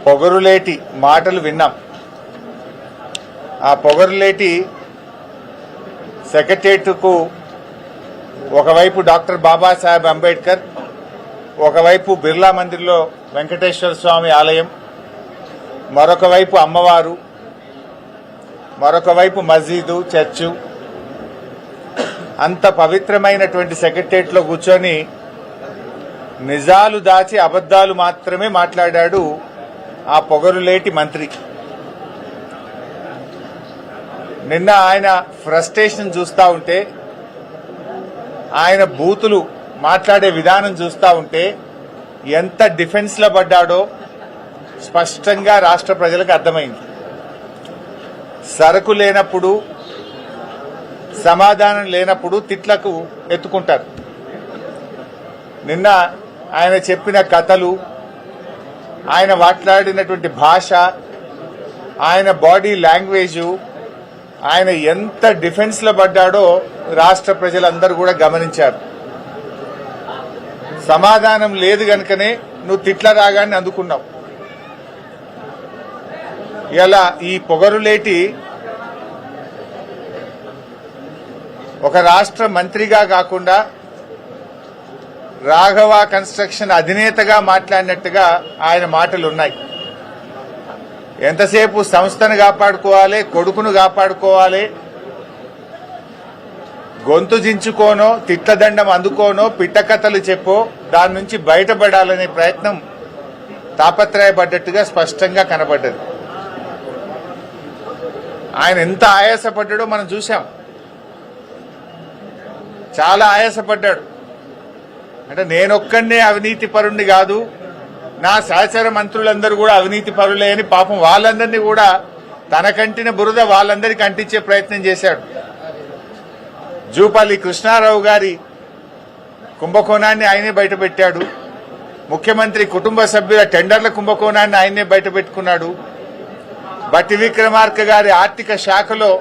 పొగరులేటి మాటలు విన్నాం. ఆ పొగరులేటి సెక్రటేరియట్కు ఒకవైపు డాక్టర్ బాబాసాహెబ్ అంబేద్కర్, ఒకవైపు బిర్లా మందిర్లో వెంకటేశ్వర స్వామి ఆలయం, మరొక వైపు అమ్మవారు, మరొక వైపు మస్జీదు, చర్చు, అంత పవిత్రమైనటువంటి సెక్రటేరియట్లో కూర్చొని నిజాలు దాచి అబద్దాలు మాత్రమే మాట్లాడాడు ఆ పొగరులేటి మంత్రి. నిన్న ఆయన ఫ్రస్ట్రేషన్ చూస్తూ ఉంటే, ఆయన బూతులు మాట్లాడే విధానం చూస్తూ ఉంటే ఎంత డిఫెన్స్లో పడ్డాడో స్పష్టంగా రాష్ట్ర ప్రజలకు అర్థమైంది. సరకు లేనప్పుడు, సమాధానం లేనప్పుడు తిట్లకు ఎత్తుకుంటారు. నిన్న ఆయన చెప్పిన కథలు, ఆయన మాట్లాడినటువంటి భాష, ఆయన బాడీ లాంగ్వేజు, ఆయన ఎంత డిఫెన్స్లో పడ్డాడో రాష్ట్ర ప్రజలందరూ కూడా గమనించారు. సమాధానం లేదు గనుకనే నువ్వు తిట్ల రాగాన్ని అందుకున్నావు. ఇలా ఈ పొగరులేటి ఒక రాష్ట్ర మంత్రిగా కాకుండా రాఘవ కన్స్ట్రక్షన్ అధినేతగా మాట్లాడినట్టుగా ఆయన మాటలు ఉన్నాయి. ఎంతసేపు సంస్థను కాపాడుకోవాలి, కొడుకును కాపాడుకోవాలి, గొంతు జించుకోనో, తిట్లదండం అందుకోనో, పిట్టకథలు చెప్పో దాని నుంచి బయటపడాలనే ప్రయత్నం తాపత్రయపడ్డట్టుగా స్పష్టంగా కనబడ్డది. ఆయన ఎంత ఆయాసపడ్డాడో మనం చూశాం. చాలా ఆయాసపడ్డాడు. అంటే నేనొక్కడే అవినీతి పరుణ్ణి కాదు, నా సహచర మంత్రులందరూ కూడా అవినీతి పరులే అని పాపం వాళ్ళందరినీ కూడా తన కంటిన బురద వాళ్ళందరికీ అంటించే ప్రయత్నం చేశాడు. జూపల్లి కృష్ణారావు గారి కుంభకోణాన్ని ఆయనే బయటపెట్టాడు. ముఖ్యమంత్రి కుటుంబ సభ్యుల టెండర్ల కుంభకోణాన్ని ఆయనే బయటపెట్టుకున్నాడు. బట్టి విక్రమార్క గారి ఆర్థిక శాఖలో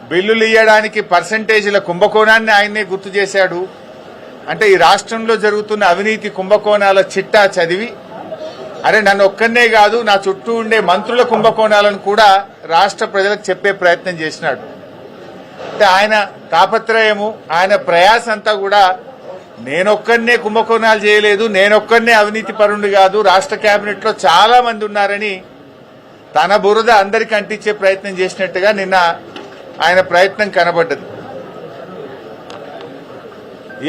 బిల్లులు ఇయ్యడానికి పర్సంటేజీల కుంభకోణాన్ని ఆయనే గుర్తు చేశాడు. అంటే ఈ రాష్ట్రంలో జరుగుతున్న అవినీతి కుంభకోణాల చిట్టా చదివి, అరే నన్ను ఒక్కనే కాదు నా చుట్టూ ఉండే మంత్రుల కుంభకోణాలను కూడా రాష్ట్ర ప్రజలకు చెప్పే ప్రయత్నం చేసినాడు. అంటే ఆయన తాపత్రయము, ఆయన ప్రయాస అంతా కూడా నేనొక్కనే కుంభకోణాలు చేయలేదు, నేనొక్కనే అవినీతి పరుండు కాదు, రాష్ట్ర కేబినెట్ లో చాలా మంది ఉన్నారని తన బురద అందరికీ అంటించే ప్రయత్నం చేసినట్టుగా నిన్న ఆయన ప్రయత్నం కనబడ్డది.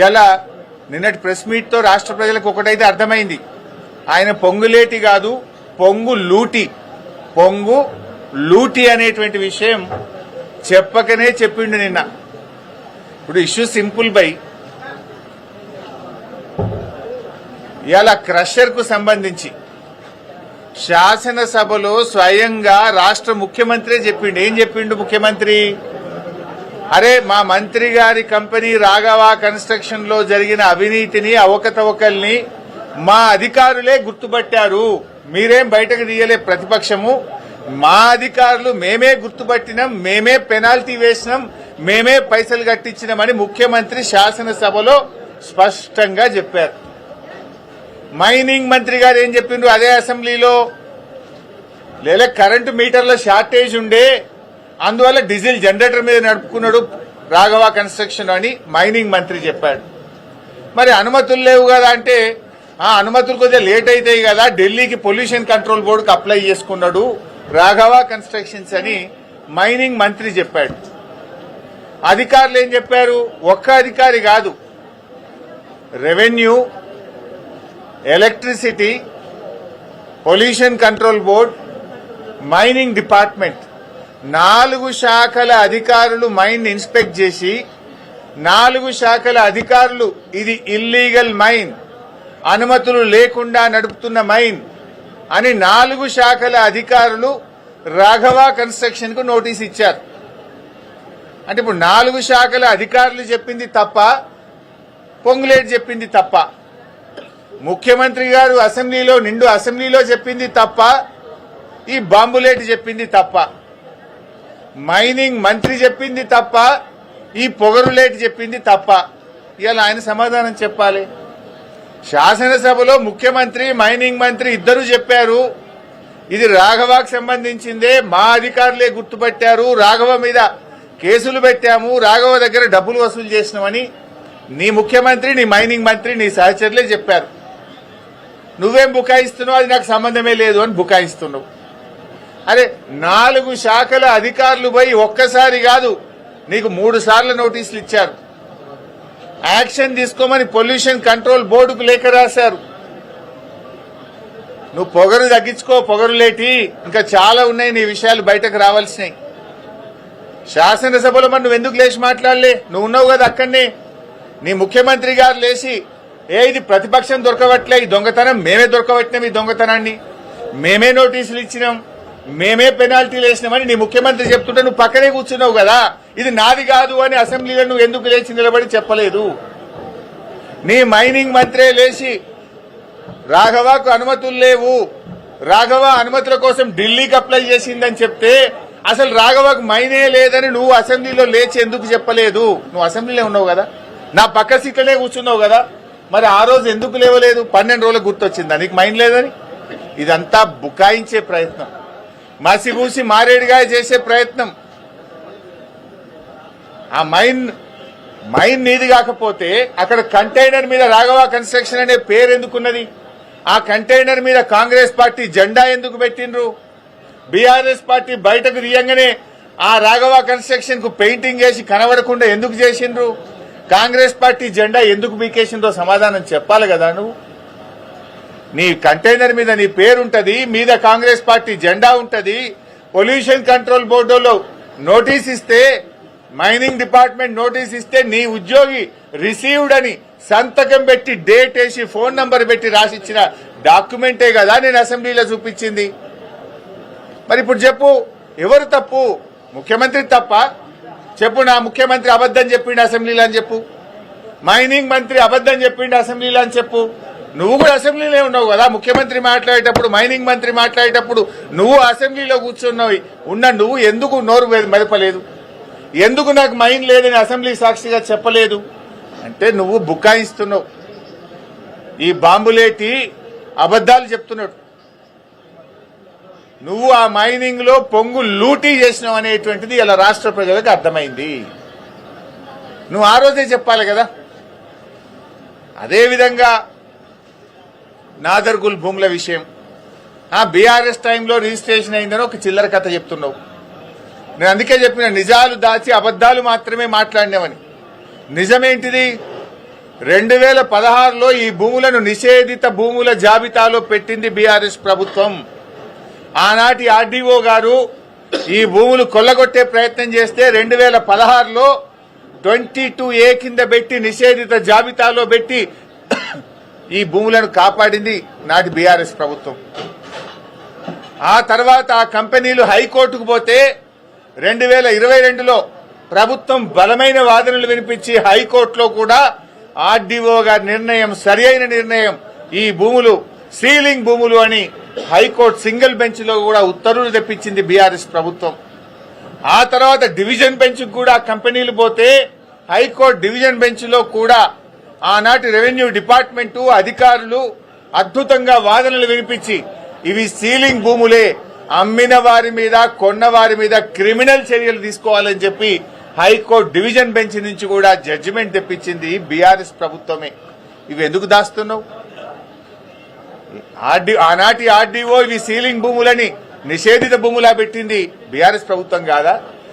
ఇలా నిన్నటి ప్రెస్ మీట్ తో రాష్ట్ర ప్రజలకు ఒకటైతే అర్థమైంది, ఆయన పొంగులేటి కాదు పొంగు లూటి, పొంగు లూటి అనేటువంటి విషయం చెప్పకనే చెప్పిండు నిన్న. ఇప్పుడు ఇష్యూ సింపుల్ బై, ఇలా క్రషర్ కు సంబంధించి శాసనసభలో స్వయంగా రాష్ట్ర ముఖ్యమంత్రి చెప్పిండు. ఏం చెప్పిండు ముఖ్యమంత్రి? అరే మా మంత్రి గారి కంపెనీ రాఘవ కన్స్ట్రక్షన్ లో జరిగిన అవినీతిని, అవకతవకల్ని మా అధికారులే గుర్తుపట్టారు, మీరేం బయటకు తీయలే ప్రతిపక్షము, మా అధికారులు మేమే గుర్తుపట్టినాం, మేమే పెనాల్టీ వేసినాం, మేమే పైసలు కట్టించినామని ముఖ్యమంత్రి శాసనసభలో స్పష్టంగా చెప్పారు. మైనింగ్ మంత్రి గారు ఏం చెప్పిండ్రు అదే అసెంబ్లీలో? లేదా కరెంటు మీటర్ల షార్టేజ్ ఉండే, అందువల్ల డీజిల్ జనరేటర్ మీద నడుపుకున్నాడు రాఘవ కన్స్ట్రక్షన్ అని మైనింగ్ మంత్రి చెప్పాడు. మరి అనుమతులు లేవు కదా అంటే, ఆ అనుమతులు కొద్దిగా లేట్ అవుతాయి కదా, ఢిల్లీకి పొల్యూషన్ కంట్రోల్ బోర్డుకి అప్లై చేసుకున్నాడు రాఘవ కన్స్ట్రక్షన్స్ అని మైనింగ్ మంత్రి చెప్పాడు. అధికారులు ఏం చెప్పారు? ఒక్క అధికారి కాదు, revenue, electricity, pollution control board, mining department, 4 శాఖల అధికారులు మైన్ ఇన్స్పెక్ట్ చేసి, 4 శాఖల అధికారులు ఇది ఇల్లీగల్ మైన్, అనుమతులు లేకుండా నడుపుతున్న మైన్ అని 4 శాఖల అధికారులు రాఘవ కన్స్ట్రక్షన్ కు నోటీస్ ఇచ్చారు. అంటే ఇప్పుడు 4 శాఖల అధికారులు చెప్పింది తప్ప, పొంగులేటి చెప్పింది తప్ప, ముఖ్యమంత్రి గారు అసెంబ్లీలో నిండు అసెంబ్లీలో చెప్పింది తప్ప, ఈ బాంబులేటి చెప్పింది తప్ప, మైనింగ్ మంత్రి చెప్పింది తప్ప, ఈ పొగరులేటి చెప్పింది తప్ప. ఇలా ఆయన సమాధానం చెప్పాలి. శాసనసభలో ముఖ్యమంత్రి, మైనింగ్ మంత్రి ఇద్దరు చెప్పారు ఇది రాఘవకు సంబంధించిందే, మా అధికారులే గుర్తుపట్టారు, రాఘవ మీద కేసులు పెట్టాము, రాఘవ దగ్గర డబ్బులు వసూలు చేసినామని నీ ముఖ్యమంత్రి, నీ మైనింగ్ మంత్రి, నీ సహచరులే చెప్పారు. నువ్వేం బుకాయిస్తున్నావు, అది నాకు సంబంధమే లేదు అని బుకాయిస్తున్నావు. అరే 4 శాఖల అధికారులు పోయి ఒక్కసారి కాదు నీకు 3 సార్లు నోటీసులు ఇచ్చారు. యాక్షన్ తీసుకోమని పొల్యూషన్ కంట్రోల్ బోర్డుకు లేఖ రాశారు. నువ్వు పొగరు తగ్గించుకో, పొగరు లేటి, ఇంకా చాలా ఉన్నాయి నీ విషయాలు బయటకు రావాల్సినాయి. శాసనసభలో మరి నువ్వు ఎందుకు లేచి మాట్లాడలే? నువ్వు ఉన్నావు కదా అక్కడనే. నీ ముఖ్యమంత్రి గారు లేచి ఇది ప్రతిపక్షం దొరకవట్లే, ఈ దొంగతనం మేమే దొరకబట్టినాం, ఈ దొంగతనాన్ని మేమే నోటీసులు ఇచ్చినాం, మేమే పెనాల్టీలు వేసినామని నీ ముఖ్యమంత్రి చెప్తుంటే నువ్వు పక్కనే కూర్చున్నావు కదా. ఇది నాది కాదు అని అసెంబ్లీలో నువ్వు ఎందుకు లేచి నిలబడి చెప్పలేదు? నీ మైనింగ్ మంత్రే లేచి రాఘవకు అనుమతులు లేవు, రాఘవ అనుమతుల కోసం ఢిల్లీకి అప్లై చేసిందని చెప్తే అసలు రాఘవకు మైనే లేదని నువ్వు అసెంబ్లీలో లేచి ఎందుకు చెప్పలేదు? నువ్వు అసెంబ్లీలో ఉన్నావు కదా, నా పక్క సీట్లనే కూర్చున్నావు కదా, మరి ఆ రోజు ఎందుకు లేవలేదు? 12 రోజులకు గుర్తొచ్చిందా నీకు మైన్ లేదని? ఇదంతా బుకాయించే ప్రయత్నం, మసిబూసి మారేడుగా చేసే ప్రయత్నం. ఆ మైన్ నీది కాకపోతే అక్కడ కంటైనర్ మీద రాఘవ కన్స్ట్రక్షన్ అనే పేరు ఎందుకున్నది? ఆ కంటైనర్ మీద కాంగ్రెస్ పార్టీ జెండా ఎందుకు పెట్టిండ్రు? బీఆర్ఎస్ పార్టీ బయటకు తీయంగానే ఆ రాఘవ కన్స్ట్రక్షన్ కు పెయింటింగ్ చేసి కనబడకుండా ఎందుకు చేసిండ్రు? కాంగ్రెస్ పార్టీ జెండా ఎందుకు బీకేసిందో సమాధానం చెప్పాలి కదా. నువ్వు నీ కంటైనర్ మీద నీ పేరుంటది, మీద కాంగ్రెస్ పార్టీ జెండా ఉంటది. పొల్యూషన్ కంట్రోల్ బోర్డులో నోటీస్ ఇస్తే, మైనింగ్ డిపార్ట్మెంట్ నోటీస్ ఇస్తే నీ ఉద్యోగి రిసీవ్డ్ అని సంతకం పెట్టి డేట్ వేసి ఫోన్ నంబర్ పెట్టి రాసిచ్చిన డాక్యుమెంటే కదా నేను అసెంబ్లీలో చూపించింది. మరి ఇప్పుడు చెప్పు, ఎవరు తప్పు? ముఖ్యమంత్రి తప్ప? చెప్పు, నా ముఖ్యమంత్రి అబద్దం చెప్పిండు అసెంబ్లీలో అని చెప్పు, మైనింగ్ మంత్రి అబద్దం చెప్పిండు అసెంబ్లీలో అని చెప్పు. నువ్వు కూడా అసెంబ్లీలో ఉన్నావు కదా, ముఖ్యమంత్రి మాట్లాడేటప్పుడు, మైనింగ్ మంత్రి మాట్లాడేటప్పుడు నువ్వు అసెంబ్లీలో కూర్చున్నావు. నువ్వు ఎందుకు నోరు మెదపలేదు? ఎందుకు నాకు మైన్ లేదని అసెంబ్లీ సాక్షిగా చెప్పలేదు? అంటే నువ్వు బుకాయిస్తున్నావు, ఈ బాంబులేటి అబద్దాలు చెప్తున్నాడు. నువ్వు ఆ మైనింగ్ లో పొంగు లూటీ చేసినావు అనేటువంటిది ఇలా రాష్ట్ర ప్రజలకు అర్థమైంది. నువ్వు ఆ రోజే చెప్పాలి కదా. అదేవిధంగా నాదర్గుల్ భూముల విషయం, బీఆర్ఎస్ టైంలో రిజిస్ట్రేషన్ అయిందని ఒక చిల్లర కథ చెప్తున్నావు. నేను అందుకే చెప్పిన, నిజాలు దాచి అబద్దాలు మాత్రమే మాట్లాడినావని. నిజమేంటిది? 2016లో ఈ భూములను నిషేధిత భూముల జాబితాలో పెట్టింది బీఆర్ఎస్ ప్రభుత్వం. ఆనాటి ఆర్డీఓ గారు ఈ భూములు కొల్లగొట్టే ప్రయత్నం చేస్తే 2016లో 22A కింద పెట్టి నిషేధిత జాబితాలో పెట్టి ఈ భూములను కాపాడింది నాటి బీఆర్ఎస్ ప్రభుత్వం. ఆ తర్వాత ఆ కంపెనీలు హైకోర్టుకు పోతే 2022లో ప్రభుత్వం బలమైన వాదనలు వినిపించి హైకోర్టులో కూడా ఆర్డీఓ గారి నిర్ణయం సరి అయిన నిర్ణయం, ఈ భూములు సీలింగ్ భూములు అని హైకోర్టు సింగిల్ బెంచ్ లో కూడా ఉత్తర్వులు తెప్పించింది బీఆర్ఎస్ ప్రభుత్వం. ఆ తర్వాత డివిజన్ బెంచ్ కూడా కంపెనీలు పోతే హైకోర్టు డివిజన్ బెంచ్ లో కూడా ఆనాటి రెవెన్యూ డిపార్ట్మెంటు అధికారులు అద్భుతంగా వాదనలు వినిపించి ఇవి సీలింగ్ భూములే, అమ్మిన వారి మీద కొన్న వారి మీద క్రిమినల్ చర్యలు తీసుకోవాలని చెప్పి హైకోర్టు డివిజన్ బెంచ్ నుంచి కూడా జడ్జిమెంట్ తెప్పించింది బీఆర్ఎస్ ప్రభుత్వమే. ఇవి ఎందుకు దాస్తున్నావు? ఆనాటి ఆర్డీఓ ఇవి సీలింగ్ భూములని నిషేధిత భూములా పెట్టింది బీఆర్ఎస్ ప్రభుత్వం కాదా?